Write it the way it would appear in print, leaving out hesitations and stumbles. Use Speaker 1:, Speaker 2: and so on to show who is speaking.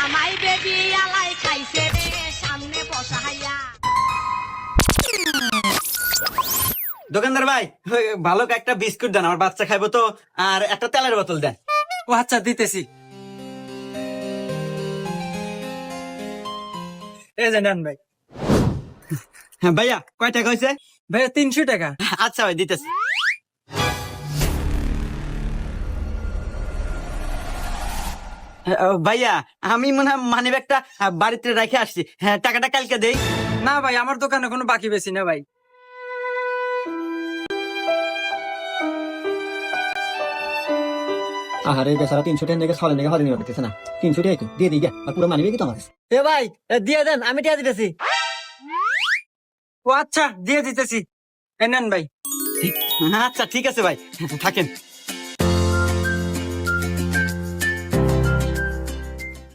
Speaker 1: জামাই বেবি আলাই খাইছে রে সামনে বসাইয়া।
Speaker 2: দোকানদার ভাই, ওই ভালো একটা বিস্কুট দেন, আমার বাচ্চা খাইবো তো। আর একটা তেলের বোতল দেন।
Speaker 3: ও আচ্ছা, দিতেছি। এই যে নেন ভাই।
Speaker 2: হ্যাঁ ভাইয়া, কয় টাকা হয়েছে?
Speaker 3: ভাইয়া 300 টাকা।
Speaker 2: আচ্ছা ভাই, দিতেছি। ভাইয়া, আমি মনে হয় মানি ব্যাগটা বাড়িতে রেখে আসছি। হ্যাঁ, টাকাটা কালকে দেই।
Speaker 3: না ভাই, আমার দোকানে কোনো বাকি বেশি না ভাই।
Speaker 4: আহারে বেচারা 300 টাকা থেকে 6 টাকা হাতে নিয়ে পারতেছে না। 300 টাকা দিয়ে দিই আর পুরো মানিবে কি তোমার কাছে?
Speaker 5: এ ভাই, দিয়ে দেন, আমি টিয়া দিতেছি।
Speaker 3: ও আচ্ছা, দিয়ে দিতেছি। এই নেন ভাই।
Speaker 2: আচ্ছা ঠিক আছে ভাই, থাকেন।